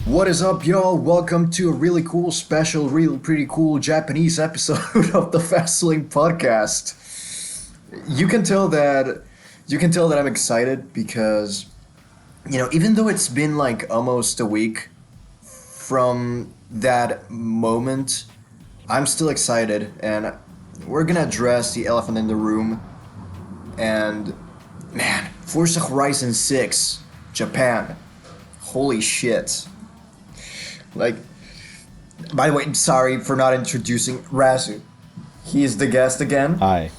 What is up, y'all? Welcome to a really cool, special, really pretty cool Japanese episode of the Fastling podcast. You can tell that I'm excited because, even though it's been like almost a week from that moment, I'm still excited, and we're gonna address the elephant in the room. And man, Forza Horizon 6, Japan. Holy shit. Like, by the way, sorry for not introducing RAZU. He is the guest again. Hi.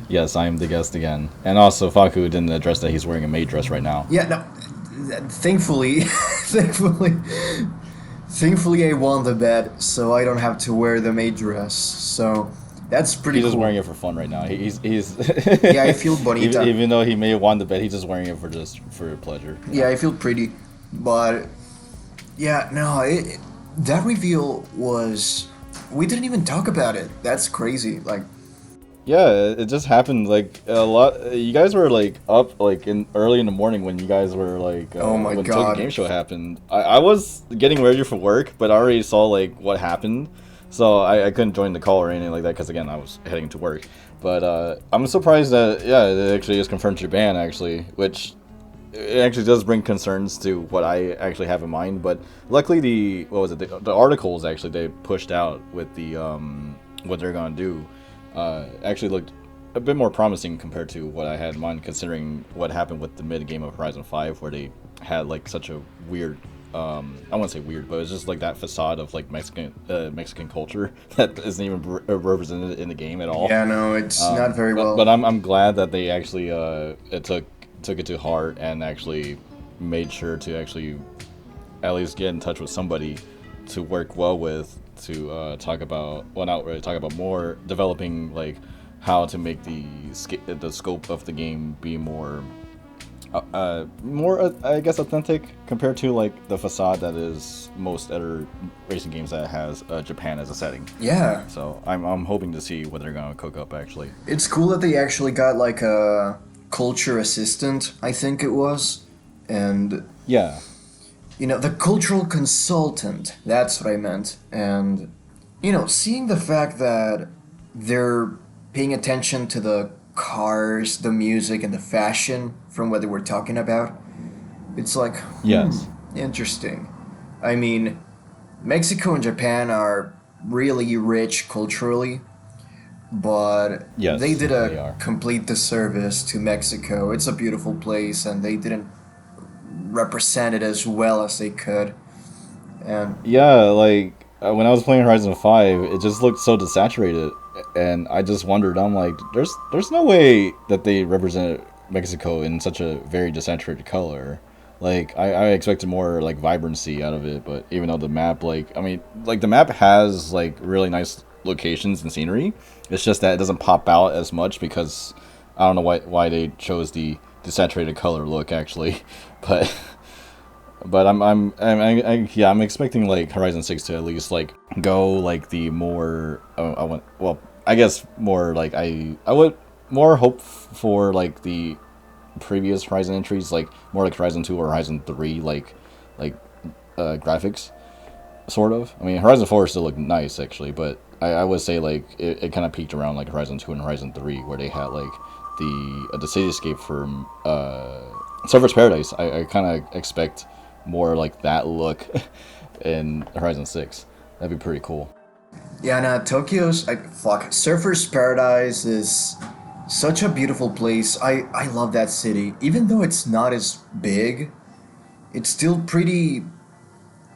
Yes, I am the guest again. And also, FACU didn't address that he's wearing a maid dress right now. Yeah, no, thankfully, thankfully I won the bet, so I don't have to wear the maid dress. So that's pretty He's cool. just wearing it for fun right now. He's Yeah, I feel bonita. even though he may have won the bet, he's just wearing it for pleasure. Yeah, I feel pretty. But, yeah, no, that reveal was... We didn't even talk about it. That's crazy. Like... Yeah, it just happened like a lot. You guys were like up like in early in the morning when you guys were like Oh my when God. Tokyo Game Show happened. I was getting ready for work, but I already saw like what happened, so I couldn't join the call or anything like that because again I was heading to work. But I'm surprised that it actually is confirmed Japan actually, which it actually does bring concerns to what I actually have in mind. But luckily the articles actually they pushed out with the what they're gonna do. Actually looked a bit more promising compared to what I had in mind, considering what happened with the mid game of Horizon 5, where they had like such a weird, I wouldn't say weird, but it's just like that facade of like Mexican culture that isn't even represented in the game at all. Yeah, no, it's not very well. But I'm glad that they actually took it to heart and actually made sure to actually at least get in touch with somebody to work well with. To talk about, well, not really talk about, more developing like how to make the scope of the game be more I guess authentic compared to like the facade that is most other racing games that has Japan as a setting. Yeah. So I'm hoping to see what they're gonna cook up actually. It's cool that they actually got like a culture assistant, I think it was, and Yeah. the cultural consultant, that's what I meant. And, seeing the fact that they're paying attention to the cars, the music, and the fashion from what they were talking about, it's like, Yes. interesting. I mean, Mexico and Japan are really rich culturally, but Yes, they did they a are. complete disservice to Mexico. It's a beautiful place, and they didn't represent it as well as they could. And Yeah, like when I was playing Horizon 5, it just looked so desaturated, and I just wondered. I'm like, there's no way that they represented Mexico in such a very desaturated color. Like I expected more like vibrancy out of it, but even though the map, the map has like really nice locations and scenery, it's just that it doesn't pop out as much because I don't know why they chose the desaturated color look actually, but. But I'm expecting like Horizon 6 to at least like go like the more I guess more like I would more hope for like the previous Horizon entries, like more like Horizon 2 or Horizon 3 like graphics sort of. I mean Horizon 4 still looked nice actually, but I would say like it kind of peaked around like Horizon 2 and Horizon 3 where they had like the cityscape from Surfer's Paradise. I kind of expect more like that look in Horizon 6. That'd be pretty cool. yeah, no, Surfer's Paradise is such a beautiful place. I love that city. Even though it's not as big, it's still pretty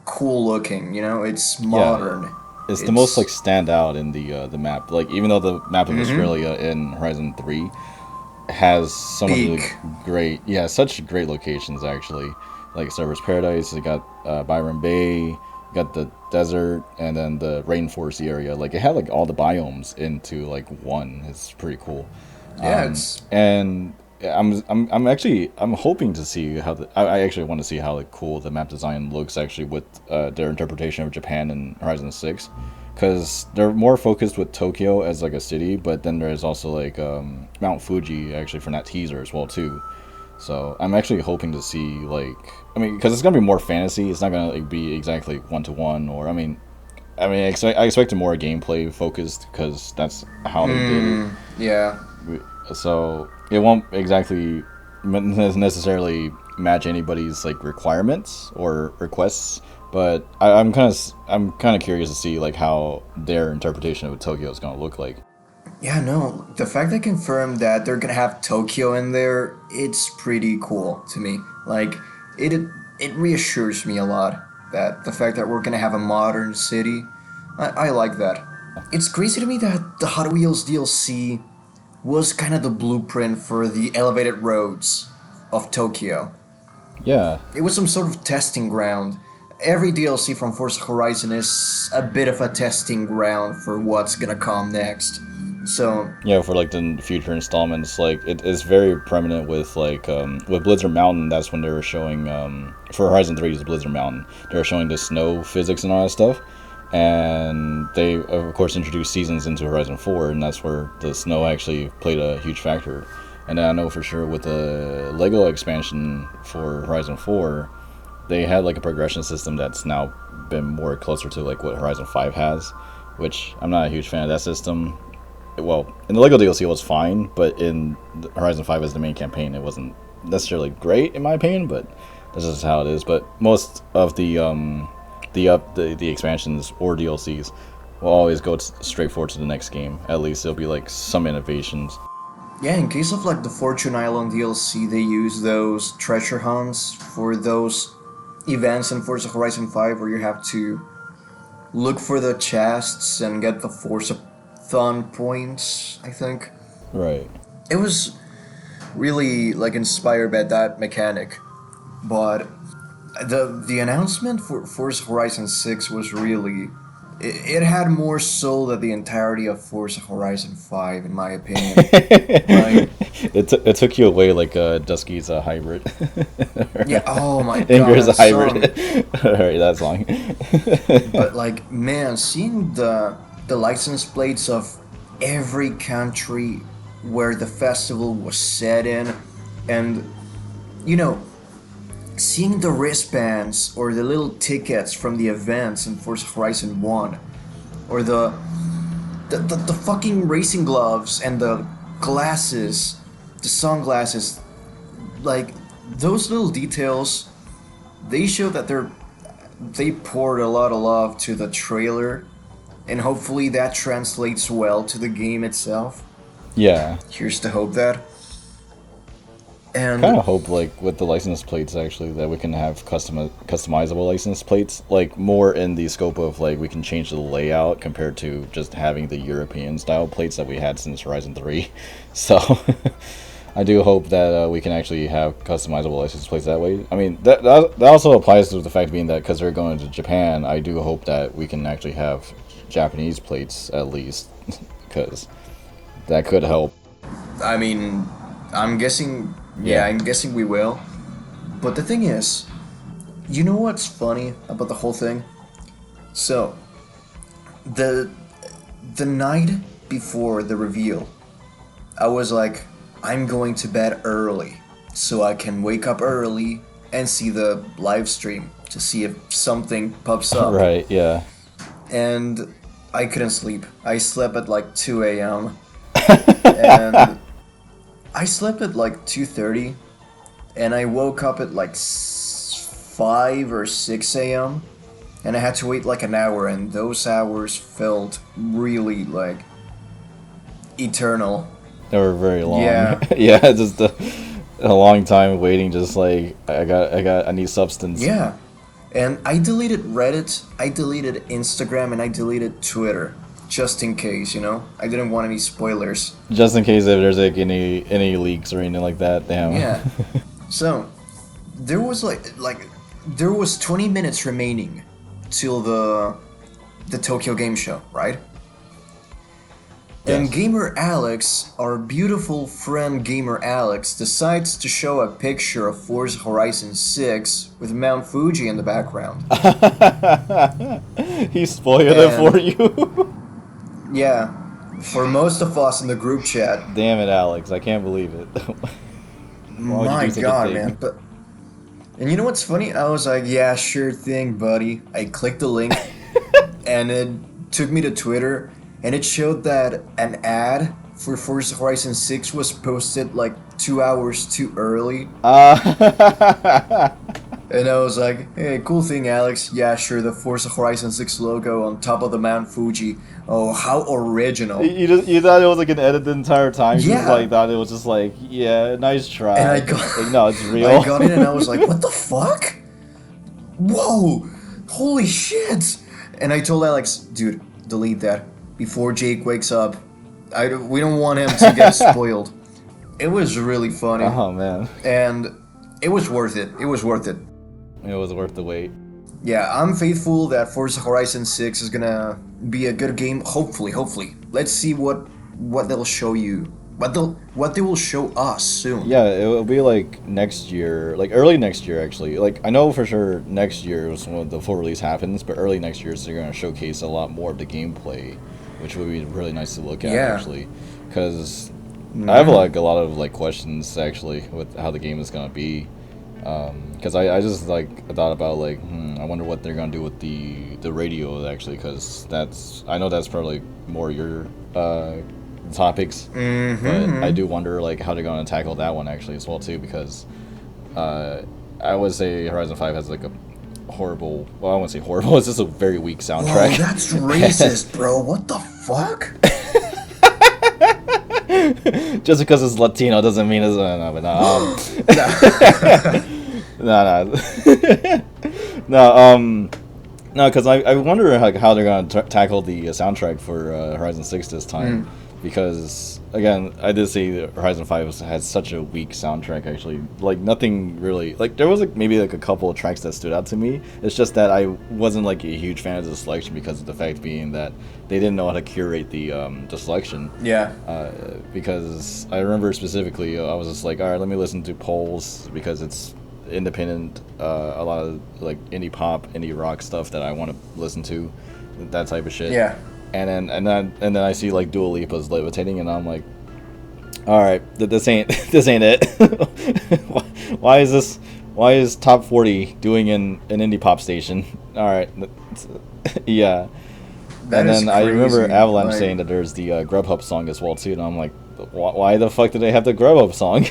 cool looking, It's modern. It's the most like stand out in the map. Like even though the map of Australia in Horizon 3 has some of the such great locations actually. Like Surfer's Paradise, you got Byron Bay, you got the desert, and then the rainforest area. Like it had like all the biomes into like one. It's pretty cool. Yeah, and I'm hoping to see how I actually want to see how like cool the map design looks actually with their interpretation of Japan in Horizon 6, because they're more focused with Tokyo as like a city, but then there's also like Mount Fuji actually from that teaser as well too. So I'm actually hoping to see like, I mean, because it's gonna be more fantasy. It's not gonna like, be exactly 1-to-1, or I expected more gameplay focused because that's how they did it. Yeah. So it won't exactly necessarily match anybody's like requirements or requests, but I'm kind of curious to see like how their interpretation of Tokyo is gonna look like. Yeah, no, the fact they confirmed that they're gonna have Tokyo in there, it's pretty cool to me. Like, it reassures me a lot that the fact that we're gonna have a modern city, I like that. It's crazy to me that the Hot Wheels DLC was kind of the blueprint for the elevated roads of Tokyo. Yeah. It was some sort of testing ground. Every DLC from Forza Horizon is a bit of a testing ground for what's gonna come next. So yeah, for like the future installments, like it's very prominent with like with Blizzard Mountain. That's when they were showing for Horizon 3 is Blizzard Mountain. They were showing the snow physics and all that stuff, and they of course introduced seasons into Horizon 4, and that's where the snow actually played a huge factor. And I know for sure with the Lego expansion for Horizon 4, they had like a progression system that's now been more closer to like what Horizon 5 has, which I'm not a huge fan of that system. Well, in the Lego DLC it was fine, but in Horizon 5 as the main campaign, it wasn't necessarily great in my opinion, but this is how it is. But most of the expansions or DLCs will always go straight forward to the next game. At least there'll be like some innovations. yeah, in case of like the Fortune Island DLC, they use those treasure hunts for those events in Forza Horizon 5 where you have to look for the chests and get the Forza-thon points, I think. Right. It was really like inspired by that mechanic, but the announcement for Forza Horizon 6 was really it had more soul than the entirety of Forza Horizon 5 in my opinion. Like, it took you away like Dusky's a hybrid. yeah, oh my god. Inger's a that hybrid. Alright, that song. But like, man, seeing the license plates of every country where the festival was set in, and you know, seeing the wristbands or the little tickets from the events in Forza Horizon 1, or the fucking racing gloves and the glasses, the sunglasses, like those little details, they show that they poured a lot of love to the trailer, and hopefully that translates well to the game itself. Yeah. Here's to hope that. And Kind of hope like with the license plates actually that we can have customizable license plates, like more in the scope of like we can change the layout compared to just having the European style plates that we had since Horizon 3. So I do hope that we can actually have customizable license plates that way. I mean that also applies to the fact being that because we're going to Japan, I do hope that we can actually have Japanese plates at least, because that could help. I mean, I'm guessing. Yeah, I'm guessing we will. But the thing is, you know what's funny about the whole thing? So, the night before the reveal, I was like, I'm going to bed early so I can wake up early and see the live stream to see if something pops up. Right, yeah. And I couldn't sleep. I slept at like 2 a.m. and I slept at like 2:30, and I woke up at like 5 or 6 a.m. and I had to wait like an hour, and those hours felt really like eternal. They were very long. Yeah. Yeah, just a long time waiting. Just like I need substance. Yeah, and I deleted Reddit, I deleted Instagram, and I deleted Twitter. Just in case, you know? I didn't want any spoilers. Just in case if there's like any leaks or anything like that. Damn. Yeah. So, there was there was 20 minutes remaining till the Tokyo Game Show, right? And Yes. Gamer Alex, our beautiful friend Gamer Alex, decides to show a picture of Forza Horizon 6 with Mount Fuji in the background. He spoiled it for you. Yeah, for most of us in the group chat. Damn it, Alex! I can't believe it. Why would you My do such a God, thing? man. And you know what's funny? I was like, yeah, sure thing, buddy. I clicked the link, and it took me to Twitter, and it showed that an ad for Forza Horizon 6 was posted like 2 hours too early. And I was like, hey, cool thing, Alex. Yeah, sure, the Forza Horizon 6 logo on top of the Mount Fuji. Oh, how original. You thought it was like an edit the entire time? You Yeah. just like thought it was just like, yeah, nice try. And I got, like, no, it's real. I got in and I was like, what the fuck? Whoa, holy shit. And I told Alex, dude, delete that before Jake wakes up. We don't want him to get spoiled. It was really funny. Oh man. And it was worth it. It was worth it. It was worth the wait. Yeah, I'm faithful that Forza Horizon 6 is gonna be a good game. Hopefully. Let's see what they'll show you. What they will show us soon. Yeah, it will be like next year, like early next year actually. Like I know for sure next year is when the full release happens, but early next year they're going to showcase a lot more of the gameplay, which would be really nice to look at actually, because I have like a lot of like questions actually with how the game is going to be. Because I just like thought about like I wonder what they're gonna do with the radio actually, because I know that's probably more your topics, but I do wonder like how they're gonna tackle that one actually as well too, because I would say Horizon 5 has like a horrible, well I wouldn't say horrible, it's just a very weak soundtrack. Whoa, that's racist, bro. What the fuck? Just because it's Latino doesn't mean it's no, because I wonder how they're gonna tackle the soundtrack for Horizon 6 this time, because again I did say that Horizon 5 has such a weak soundtrack actually, like nothing really, like there was like maybe like a couple of tracks that stood out to me. It's just that I wasn't like a huge fan of the selection because of the fact being that they didn't know how to curate the selection. Yeah. Because I remember specifically I was just like, all right, let me listen to Pulse because it's independent, a lot of like indie pop, indie rock stuff that I want to listen to, that type of shit. Yeah. And then I see like Dua Lipa's levitating, and I'm like, all right, this ain't it. Why is Top 40 doing an indie pop station? All right, yeah. And then I remember Avalanche saying that there's the Grubhub song as well too, and I'm like, why the fuck do they have the Grubhub song?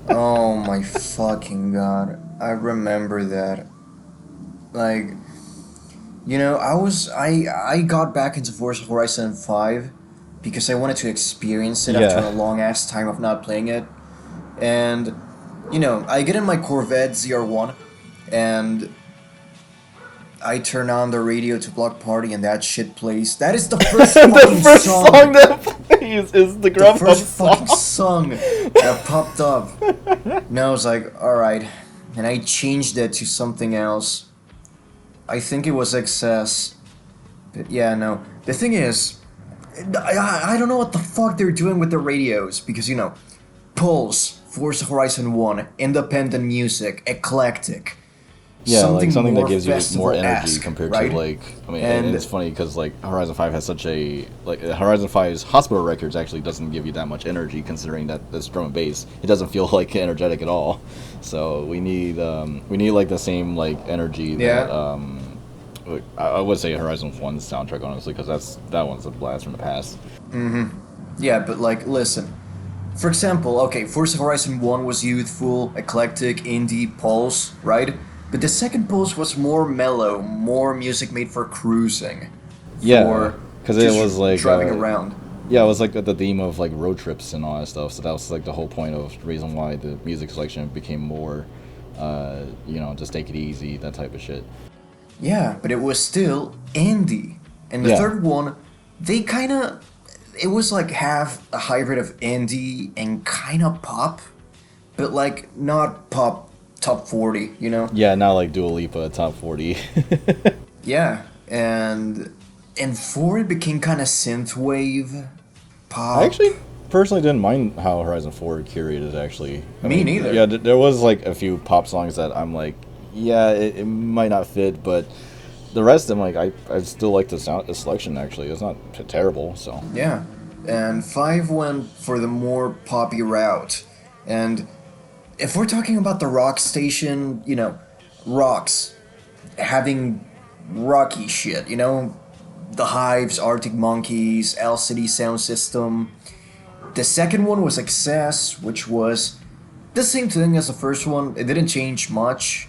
Oh my fucking god. I remember that. Like, you know, I got back into Forza Horizon 5 because I wanted to experience it after a long ass time of not playing it. And, you know, I get in my Corvette ZR1 and I turn on the radio to Block Party and that shit plays. That is the first fucking the first song that plays is the Grubhub The first song. fucking song that popped up. And I was like, alright. And I changed it to something else. I think it was XS. But yeah, no. The thing is, I don't know what the fuck they're doing with the radios. Because, you know, Pulse, Forza Horizon 1, independent music, eclectic. Yeah, like something that gives you more energy festival-esque, compared right? to like, I mean, and it's funny because like Horizon 5 has such a, like Horizon 5's Hospital Records actually doesn't give you that much energy considering that it's drum and bass. It doesn't feel like energetic at all. So we need like the same like energy that I would say Horizon 1's soundtrack honestly, because that one's a blast from the past. Yeah, but like, listen. For example, okay, Forza Horizon 1 was youthful, eclectic, indie, Pulse, right? But the second Pulse was more mellow, more music made for cruising. Yeah, because it was like driving around. Yeah, it was like the theme of like road trips and all that stuff. So that was like the whole point of the reason why the music selection became more, you know, just take it easy, that type of shit. Yeah, but it was still indie. And the third one, they kind of, it was like half a hybrid of indie and kind of pop, but like not pop top 40, you know? Yeah, not like Dua Lipa top 40. Yeah, and 4 it became kind of synthwave pop. I actually personally didn't mind how Horizon 4 curated actually. I mean, neither. Yeah, there was like a few pop songs that I'm like, yeah, it might not fit, but the rest I'm like, I still like the selection actually. It's not terrible, so. Yeah, and 5 went for the more poppy route, and if we're talking about the rock station, rocks having rocky shit, the Hives, Arctic Monkeys, LCD Sound System. The second one was Excess, which was the same thing as the first one. It didn't change much.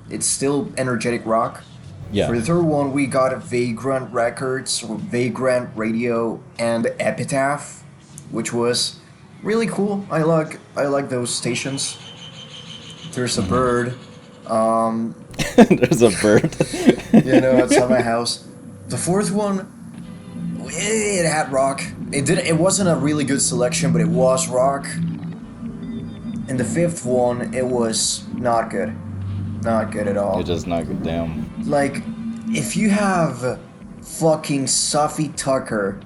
It's still energetic rock. Yeah. For the third one, we got Vagrant Records, or Vagrant Radio, and Epitaph, which was really cool. I like those stations. There's a bird. There's a bird. Outside my house. The fourth one, it had rock. It wasn't a really good selection, but it was rock. And the fifth one, it was not good. Not good at all. It's just not good, damn. Like, if you have fucking Sophie Tucker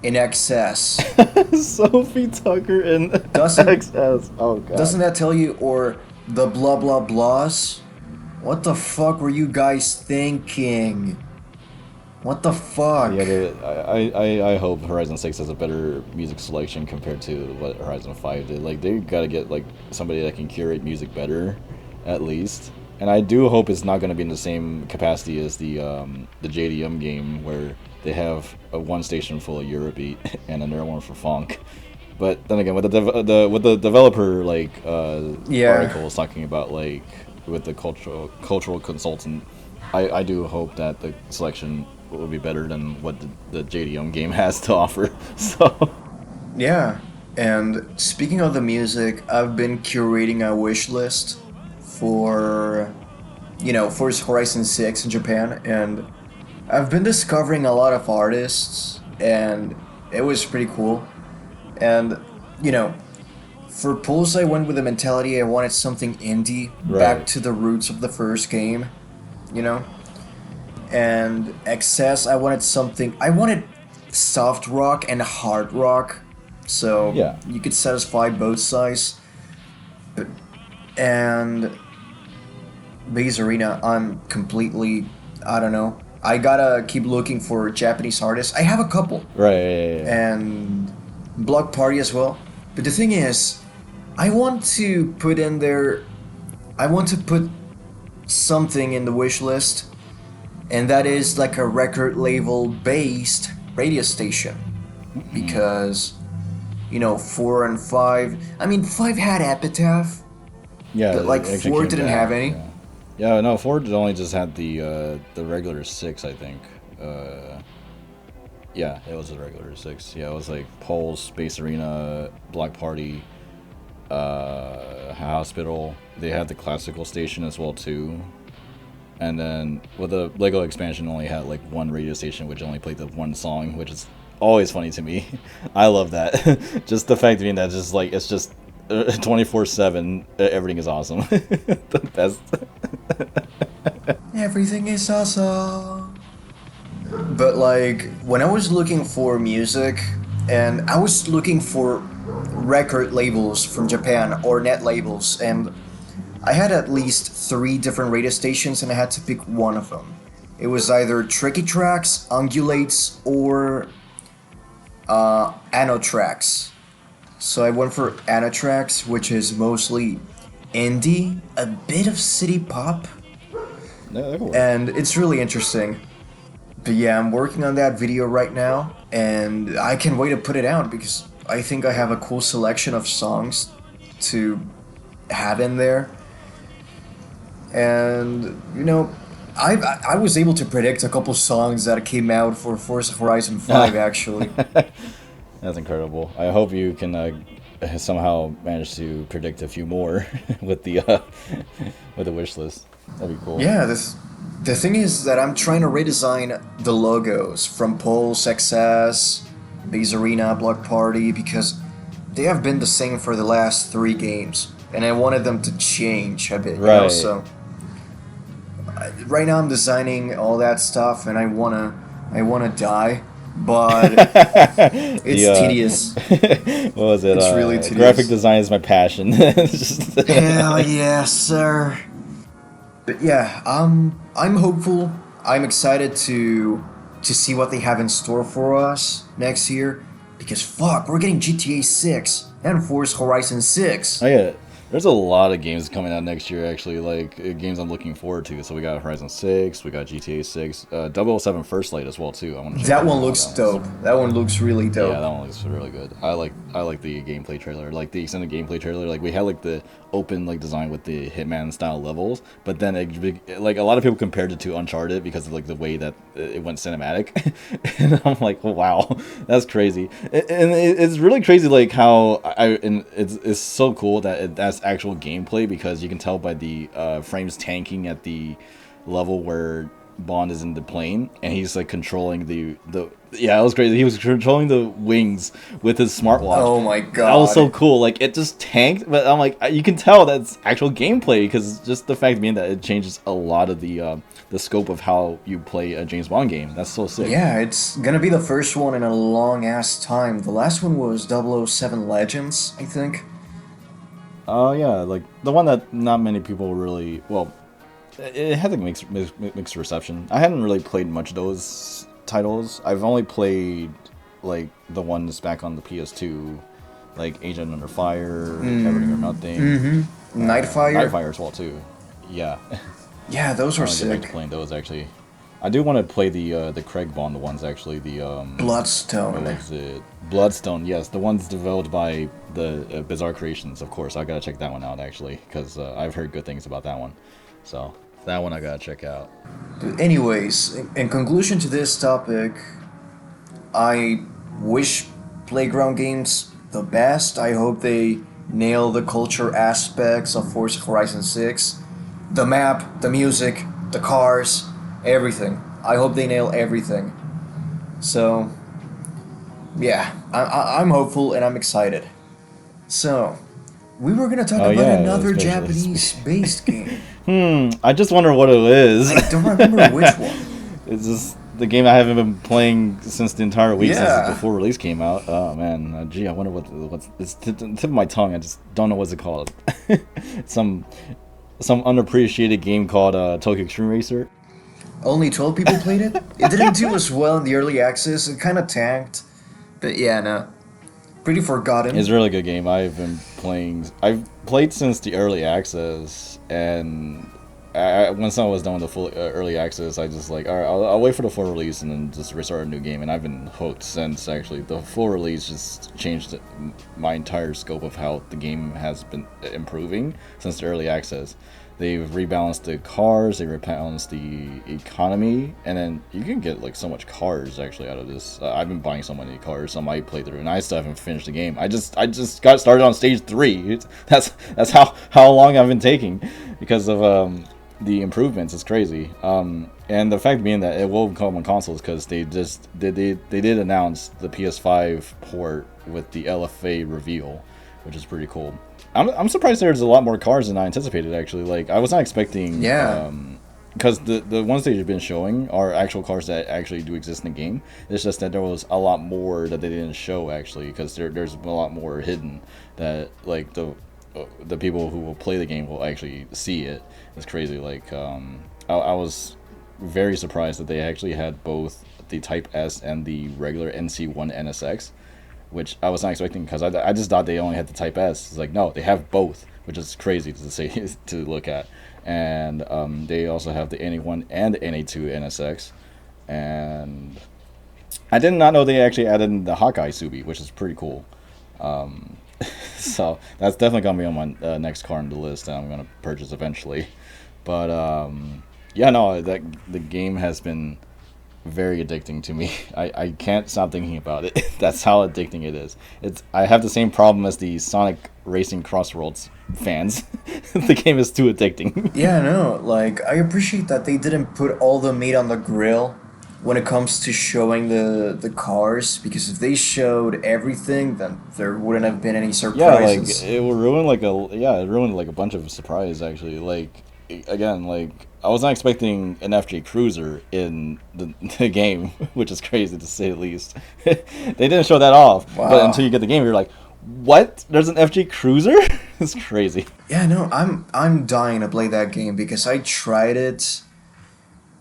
in excess. Sophie Tucker in excess. Oh, God. Doesn't that tell you, or the blah blah blahs? What the fuck were you guys thinking? What the fuck? Yeah, I hope Horizon 6 has a better music selection compared to what Horizon 5 did. Like, they gotta get, like, somebody that can curate music better, at least. And I do hope it's not gonna be in the same capacity as the JDM game, where they have one station full of Eurobeat and another one for funk. But then again, with the developer article is talking about, like, with the cultural consultant, I do hope that the selection will be better than what the JDM game has to offer. So yeah, and speaking of the music, I've been curating a wish list for Forza Horizon 6 in Japan, and I've been discovering a lot of artists, and it was pretty cool. And for Pulse, I went with the mentality I wanted something indie, back to the roots of the first game, And Excess, I wanted soft rock and hard rock, so you could satisfy both sides. And Base Arena, I'm completely, I don't know. I gotta keep looking for Japanese artists. I have a couple. Right. And Block Party as well. But the thing is, I want to put something in the wish list, and that is like a record label based radio station. Because 4 and 5, 5 had Epitaph. Yeah, but like 4 didn't have any. Yeah, no, 4 only just had the regular 6, I think. Yeah, it was the regular 6. Yeah, it was like Pulse, Space Arena, Block Party, Hospital. They had the classical station as well too. And then with the Lego expansion, only had like one radio station which only played the one song, which is always funny to me. I love that. Just the fact being that just like it's just 24/7. Everything is awesome. The best. Everything is awesome. But like when I was looking for music, and I was looking for record labels from Japan or net labels, and I had at least 3 different radio stations, and I had to pick one of them. It was either Tricky Tracks, Ungulates, or Anotrax. So I went for Anotrax, which is mostly indie, a bit of city pop, and it's really interesting. But yeah, I'm working on that video right now, and I can't wait to put it out because I think I have a cool selection of songs to have in there. And I was able to predict a couple songs that came out for Forza Horizon 5 actually. That's incredible. I hope you can somehow manage to predict a few more with the wish list. That'd be cool. Yeah, the thing is that I'm trying to redesign the logos from Pulse, XS, Base Arena, Block Party, because they have been the same for the last 3 games, and I wanted them to change a bit. Right. So right now I'm designing all that stuff, and I wanna die, but it's tedious. What was it? It's really tedious. Graphic design is my passion. Hell yeah, sir. But yeah, I'm hopeful. I'm excited to see what they have in store for us next year, because fuck, we're getting GTA 6 and Forza Horizon 6. Oh yeah, There's a lot of games coming out next year, actually, like games I'm looking forward to. So we got Horizon 6, we got GTA 6, 007 First Light as well too. I want to check That one looks dope. That one looks really dope. Yeah, that one looks really good. I like the gameplay trailer, like the extended gameplay trailer. Like we had like the open like design with the Hitman style levels, but then like a lot of people compared it to Uncharted because of like the way that it went cinematic, and I'm like, oh, wow, that's crazy. And it's really crazy, like how and it's so cool that that's actual gameplay because you can tell by the frames tanking at the level where Bond is in the plane and he's like controlling the yeah, it was crazy. He was controlling the wings with his smartwatch. Oh my god, that was so cool. Like it just tanked, but I'm like, you can tell that's actual gameplay because just the fact being that it changes a lot of the scope of how you play a James Bond game. That's so sick. Yeah, it's gonna be the first one in a long ass time. The last one was 007 Legends, I think. Oh yeah, like the one that not many people really, well, it had like mixed reception. I hadn't really played much of those titles. I've only played like the ones back on the PS2, like Agent Under Fire, Everything or Nothing, Nightfire. Nightfire as well too. Yeah. Yeah, those were I get back sick. to playing those actually. I do want to play the Craig Bond ones actually. The Bloodstone. what was it? Bloodstone. Yes, the ones developed by the Bizarre Creations. Of course, I gotta check that one out actually because I've heard good things about that one. So that one I gotta check out. Anyways, in conclusion to this topic, I wish Playground Games the best. I hope they nail the culture aspects of Forza Horizon 6. The map, the music, the cars, everything. I hope they nail everything. So, yeah, I'm hopeful and I'm excited. So, we were gonna talk about another Japanese-based game. I just wonder what it is. I don't remember which one. It's just the game I haven't been playing since the entire week Yeah. since before release came out. Oh man, gee, I wonder what's it's the tip of my tongue. I just don't know what's it called. some unappreciated game called Tokyo Extreme Racer. Only 12 people played it? It didn't do as well in the early access. It kind of tanked. But yeah, no. Pretty forgotten. It's a really good game. I've played since the early access, and once I was done with the full early access, I just like, alright, I'll wait for the full release and then just restart a new game. And I've been hooked since. Actually, the full release just changed my entire scope of how the game has been improving since the early access. They've rebalanced the cars, they rebalanced the economy, and then you can get like so much cars actually out of this. I've been buying so many cars, some I played through, and I still haven't finished the game. I just got started on stage 3. That's how long I've been taking because of the improvements. It's crazy. And the fact being that it will come on consoles because they did announce the PS5 port with the LFA reveal, which is pretty cool. I'm surprised there's a lot more cars than I anticipated, actually. Like, I was not expecting... Yeah. Because the ones they've been showing are actual cars that actually do exist in the game. It's just that there was a lot more that they didn't show, actually, because there's a lot more hidden that, like, the people who will play the game will actually see it. It's crazy. Like, I was very surprised that they actually had both the Type S and the regular NC1 NSX, which I was not expecting because I just thought they only had the Type S. It's like, no, they have both, which is crazy to say to look at. And they also have the NA1 and the NA2 NSX. And I did not know they actually added in the Hawkeye Subi, which is pretty cool. So that's definitely going to be on my next car on the list that I'm going to purchase eventually. But yeah, no, the game has been very addicting to me. I can't stop thinking about it. That's how addicting it is. I have the same problem as the Sonic Racing Crossroads fans. The game is too addicting. Yeah, no, like, I appreciate that they didn't put all the meat on the grill when it comes to showing the cars, because if they showed everything, then there wouldn't have been any surprises. Yeah, like, it ruined like a bunch of surprises, actually. Like, again, like, I was not expecting an FJ Cruiser in the game, which is crazy to say the least. They didn't show that off, Wow. But until you get the game, you're like, what? There's an FJ Cruiser? It's crazy. Yeah, no, I'm dying to play that game because I tried it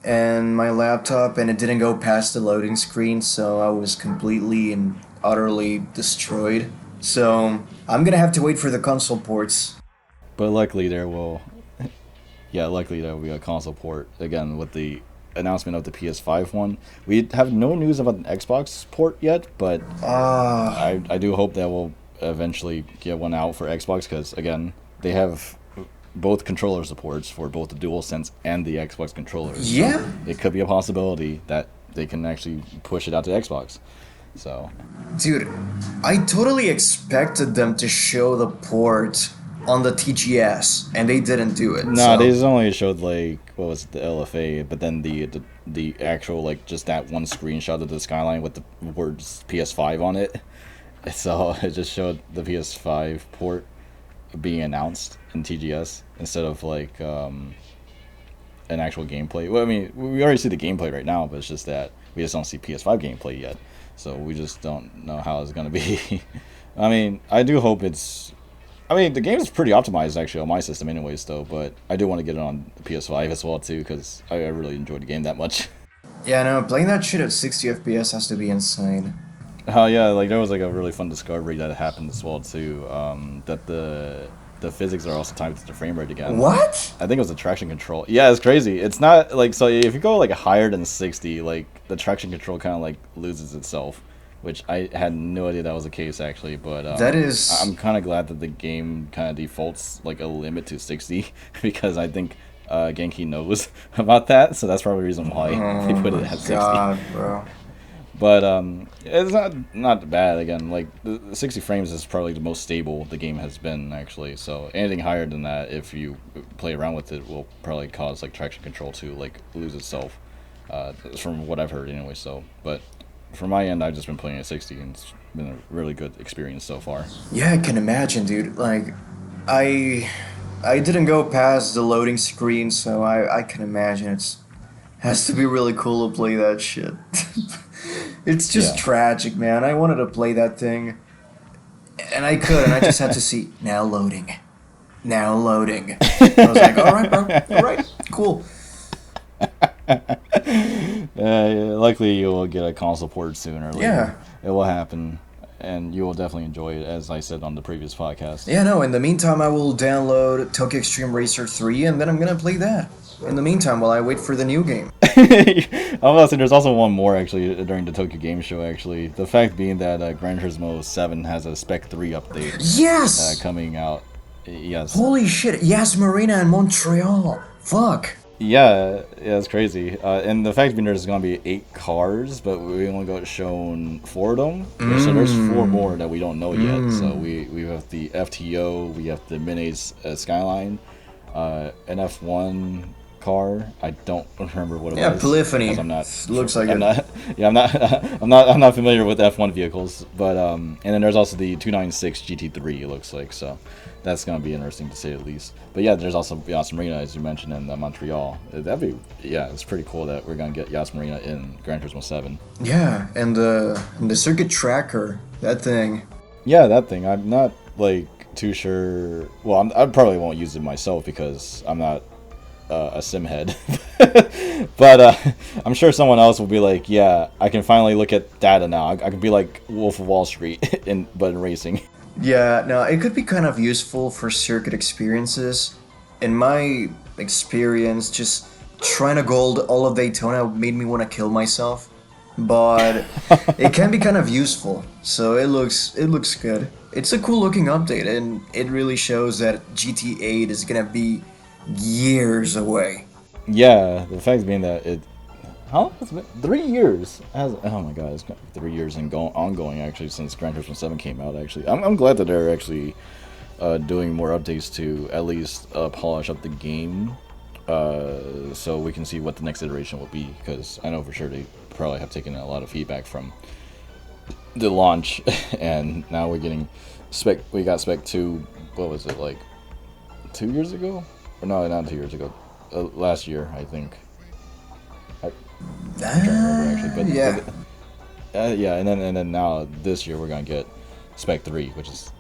and my laptop and it didn't go past the loading screen, so I was completely and utterly destroyed. So I'm gonna have to wait for the console ports. But luckily there will be a console port again with the announcement of the PS5 one. We have no news about an Xbox port yet, but I do hope that we'll eventually get one out for Xbox, because again, they have both controller supports for both the DualSense and the Xbox controllers. Yeah. So it could be a possibility that they can actually push it out to Xbox. So, dude, I totally expected them to show the port on the TGS, and they didn't do it. No, they just only showed like what was it, the LFA, but then the actual like just that one screenshot of the skyline with the words PS5 on it. So it just showed the PS5 port being announced in TGS instead of like an actual gameplay. Well, I mean, we already see the gameplay right now, but it's just that we just don't see PS5 gameplay yet. So we just don't know how it's gonna be. I mean, I do hope it's. I mean, the game is pretty optimized actually on my system, anyways. Though, but I do want to get it on the PS5 as well too, because I really enjoyed the game that much. Yeah, no, playing that shit at 60 FPS has to be insane. Oh yeah, like there was like a really fun discovery that happened as well too. That the physics are also tied to the frame rate again. What? I think it was the traction control. Yeah, it's crazy. It's not like, so if you go like higher than 60, like the traction control kind of like loses itself, which I had no idea that was the case actually. But that is. I'm kind of glad that the game kind of defaults like a limit to 60 because I think Genki knows about that, so that's probably the reason why they put it at 60. God, bro. But it's not bad. Again, like the 60 frames is probably the most stable the game has been actually. So anything higher than that, if you play around with it, will probably cause like traction control to like lose itself. From what I've heard anyway. So, but from my end, I've just been playing at 60, and it's been a really good experience so far. Yeah, I can imagine, dude. Like, I didn't go past the loading screen, so I can imagine it's has to be really cool to play that shit. It's just tragic, man. I wanted to play that thing, and I could, and I just had to see, now loading. Now loading. I was like, alright, bro. Alright, cool. Luckily, you will get a console port sooner or later. Yeah. It will happen, and you will definitely enjoy it, as I said on the previous podcast. Yeah, no, in the meantime, I will download Tokyo Extreme Racer 3, and then I'm gonna play that. In the meantime, while I wait for the new game. I was saying there's also one more actually during the Tokyo Game Show. Actually, the fact being that Gran Turismo 7 has a Spec 3 update. Yes. Coming out. Yes. Holy shit! Yas Marina in Montreal. Fuck. Yeah, it's crazy. And the fact being there's gonna be 8 cars, but we only got shown 4 of them. So there's 4 more that we don't know yet. So we have the FTO, we have the Minace Skyline, an F1 car. I don't remember what it was. Yeah, Polyphony. I'm not. Looks like I'm it. I'm not familiar with F1 vehicles, but and then there's also the 296 GT3. It looks like, so that's gonna be interesting to say the least. But yeah, there's also Yas Marina, as you mentioned, in Montreal. It's pretty cool that we're gonna get Yas Marina in Gran Turismo 7. Yeah, and the circuit tracker, that thing. Yeah, that thing. I'm not like too sure. Well, I probably won't use it myself because I'm not a sim head. But I'm sure someone else will be like, yeah, I can finally look at data now. I can be like Wolf of Wall Street but in racing. Yeah, no, it could be kind of useful for circuit experiences. In my experience, just trying to gold all of Daytona made me want to kill myself. But it can be kind of useful, so it looks good. It's a cool looking update, and it really shows that GT8 is gonna be years away. Yeah, the fact being that how long has it been? 3 years. Oh my god, it's 3 years and ongoing actually since Gran Turismo 7 came out. Actually, I'm glad that they're actually doing more updates to at least polish up the game, so we can see what the next iteration will be. Because I know for sure they probably have taken a lot of feedback from the launch, and now we're getting spec. We got spec 2. What was it, like 2 years ago? Or no, not 2 years ago. Last year, I think. I'm trying to remember actually, but yeah. Yeah, and then now this year we're gonna get Spec 3, which is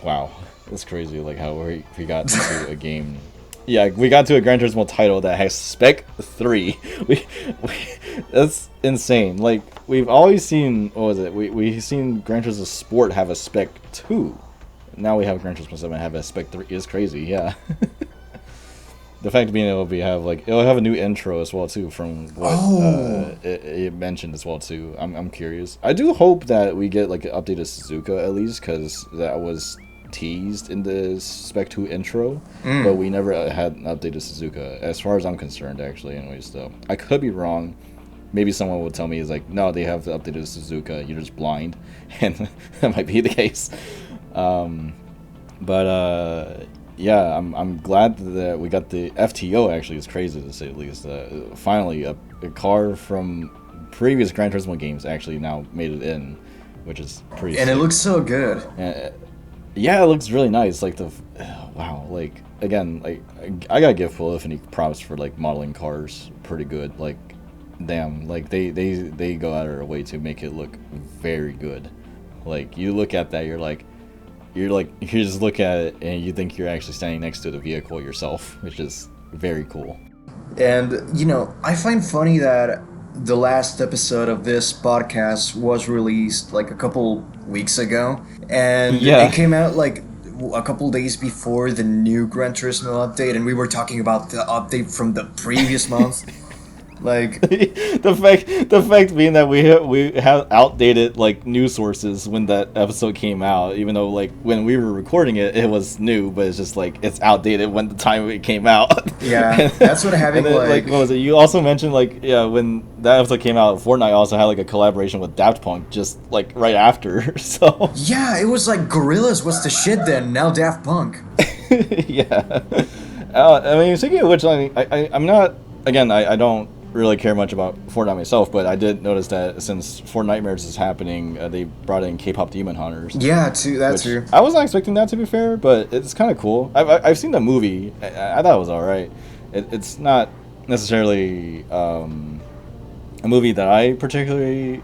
wow, it's crazy like how we got to a game. Yeah, we got to a Gran Turismo title that has Spec 3. We that's insane. Like we've always seen, what was it? We've seen Gran Turismo Sport have a Spec 2. now we have Gran Turismo 7 have a Spec 3 is crazy. Yeah. The fact of being able to have like it'll have a new intro as well too from what it mentioned as well too. I'm curious. I do hope that we get like an updated Suzuka at least, because that was teased in the Spec 2 intro, but we never had an updated Suzuka as far as I'm concerned, actually. Anyways, though I could be wrong. Maybe someone will tell me is like, no, they have the updated Suzuka. You're just blind, and that might be the case. Yeah, I'm glad that we got the FTO. Actually, it's crazy to say the least. Finally, a car from previous Gran Turismo games actually now made it in, which is pretty. And sick. It looks so good. Yeah, it looks really nice. Like wow. Like again, like I gotta give Polyphony props for like modeling cars pretty good. Like, damn, like they go out of their way to make it look very good. Like you look at that, you just look at it and you think you're actually standing next to the vehicle yourself, which is very cool. And, you know, I find funny that the last episode of this podcast was released like a couple weeks ago, and it came out like a couple days before the new Gran Turismo update, and we were talking about the update from the previous month. Like the fact being that we have outdated like news sources when that episode came out, even though like when we were recording it was new, but it's just like it's outdated when the time it came out. Yeah, that's what having then, like what was it? You also mentioned like when that episode came out, Fortnite also had like a collaboration with Daft Punk just like right after. So yeah, it was like Gorillaz was the shit then. Now Daft Punk. Yeah. I mean, speaking of which, I'm not. Again, I don't really care much about Fortnite myself, but I did notice that since Fortnitemares is happening, they brought in K-pop Demon Hunters. Yeah, that's true. I was not expecting that, to be fair, but it's kind of cool. I've seen the movie. I thought it was alright. It's not necessarily a movie that I particularly.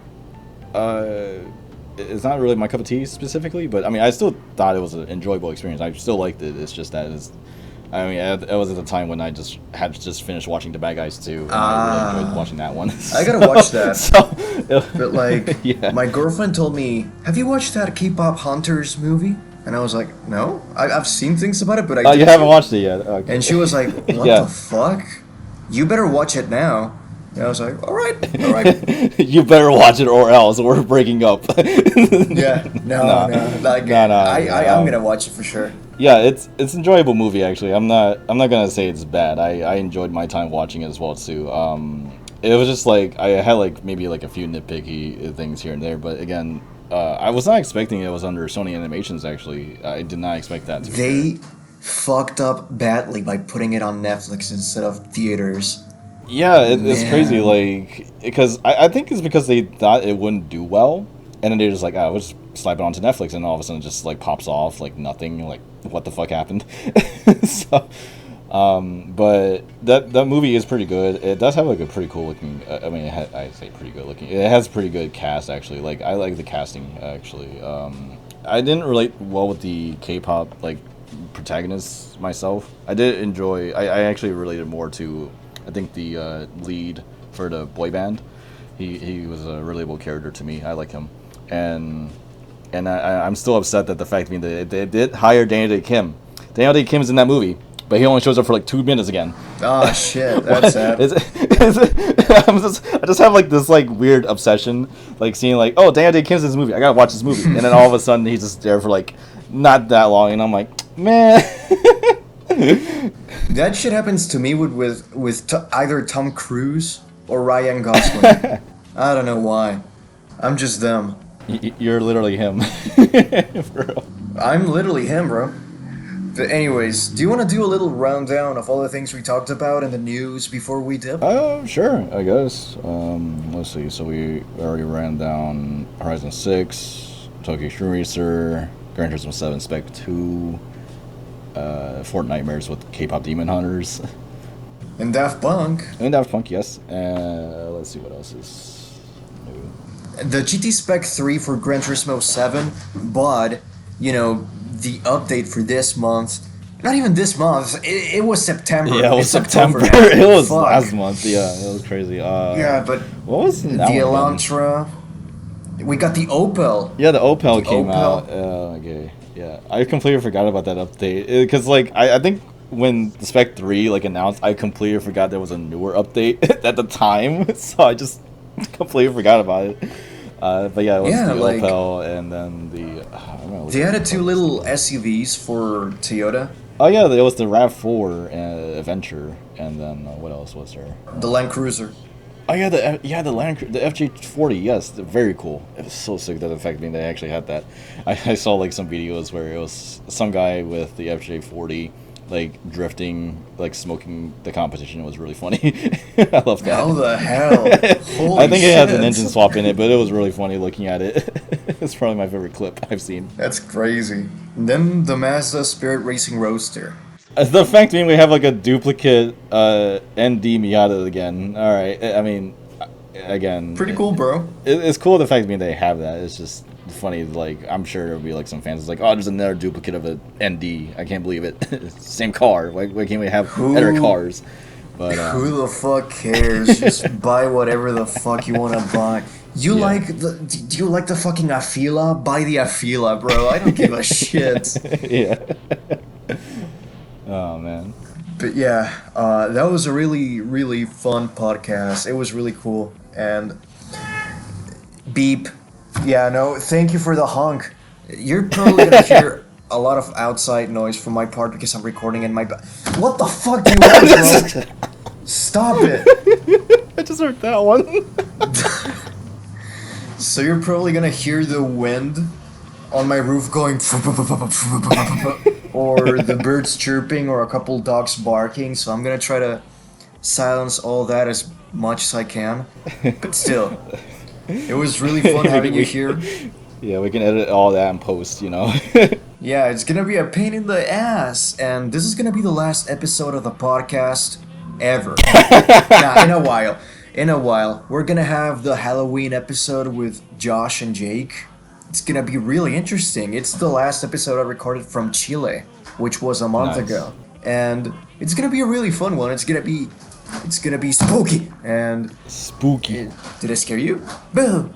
It's not really my cup of tea specifically, but I mean, I still thought it was an enjoyable experience. I still liked it. It's just that it's. I mean, it was at the time when I had finished watching The Bad Guys 2, and I really enjoyed watching that one. I gotta watch that. But like, yeah. My girlfriend told me, "Have you watched that K-pop Hunters movie?" And I was like, "No, I've seen things about it, but I." Oh, you haven't watched it yet. Okay. And she was like, "What the fuck? You better watch it now." And I was like, "All right." You better watch it, or else we're breaking up. Yeah, no. I'm gonna watch it for sure. Yeah, it's enjoyable movie actually. I'm not gonna say it's bad. I enjoyed my time watching it as well too. It was just like I had like maybe like a few nitpicky things here and there, but again, I was not expecting it was under Sony Animations. Actually, I did not expect that to be. They fucked up badly by putting it on Netflix instead of theaters. Yeah, it's crazy. Like because I think it's because they thought it wouldn't do well, and then they're just like, we'll just slap it onto Netflix, and all of a sudden it just like pops off like nothing. Like what the fuck happened? So, but that movie is pretty good. It does have like a pretty cool looking. I mean, I say pretty good looking. It has pretty good cast actually. Like I like the casting actually. I didn't relate well with the K-pop like protagonists myself. I did enjoy. I actually related more to. I think the lead for the boy band. He was a relatable character to me. I like him, and I'm still upset that the fact that they did hire Daniel Day Kim. Daniel Day Kim is in that movie, but he only shows up for like 2 minutes again. Oh shit, that's sad. I just have like this like weird obsession, like seeing like, oh, Daniel Day Kim's in this movie. I gotta watch this movie, and then all of a sudden he's just there for like not that long, and I'm like, man. That shit happens to me with either Tom Cruise or Ryan Gosling. I don't know why. I'm just them. You're literally him. Bro. I'm literally him, bro. But anyways, do you want to do a little rundown of all the things we talked about in the news before we dip? Oh, sure, I guess. Let's see. So we already ran down Horizon 6, Tokyo Extreme Racer, Gran Turismo 7 Spec 2, Fortnitemares with K-pop Demon Hunters. And Daft Punk. Yes. Let's see what else is new. The GT Spec 3 for Gran Turismo 7, but, you know, the update for this month, not even this month, it was September. Yeah, it was September. It was last month. Yeah, it was crazy. Yeah, but what was the Elantra? We got the Opel. Yeah, the Opel came out. Okay. Yeah, I completely forgot about that update because like I think when the Spec 3 like announced, I completely forgot there was a newer update at the time, so I just completely forgot about it. But yeah, it was the like, Opel and then the I don't know, they added 2 little SUVs for Toyota. Oh yeah, there was the RAV4 Adventure, and then what else was there? The Land Cruiser. Oh yeah, the FJ40. Yes, very cool. It was so sick that the fact being they actually had that. I saw like some videos where it was some guy with the FJ40 like drifting, like smoking the competition. It was really funny. I love that. How the hell? Holy I think shit. it has an engine swap in it, but it was really funny looking at it. It's probably my favorite clip I've seen. That's crazy. And then the Mazda Spirit Racing Roadster. The fact being we have like a duplicate ND Miata again. All right, I mean, again, Pretty cool, bro. It's cool the fact being they have that. It's just funny. Like I'm sure there'll be like some fans it's like, oh, there's another duplicate of a ND. I can't believe it. Same car. Why can't we have better cars? But who the fuck cares? Just buy whatever the fuck you want to buy. Do you like the fucking Afila? Buy the Afila, bro. I don't give a shit. Yeah. Oh man. But yeah, that was a really, really fun podcast. It was really cool. And beep. Yeah, no, thank you for the honk. You're probably gonna hear a lot of outside noise from my part because I'm recording in my What the fuck do you want, bro? Stop it. I just heard that one. So you're probably gonna hear the wind on my roof going or the birds chirping or a couple dogs barking, so I'm gonna try to silence all that as much as I can. But still, it was really fun having you here. Yeah, we can edit all that in post, you know. Yeah, it's gonna be a pain in the ass, and this is gonna be the last episode of the podcast ever. Nah, in a while, we're gonna have the Halloween episode with Josh and Jake. It's gonna be really interesting. It's the last episode I recorded from Chile, which was a month ago, and it's gonna be a really fun one. It's gonna be spooky and spooky. Did I scare you? Boo.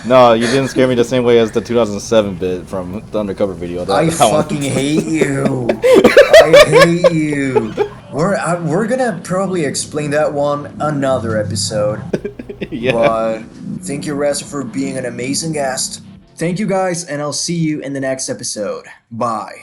No, you didn't scare me the same way as the 2007 bit from the undercover video. I fucking hate you. I hate you. We're gonna probably explain that one another episode. Yeah. But thank you, RAZU, for being an amazing guest. Thank you guys, and I'll see you in the next episode. Bye.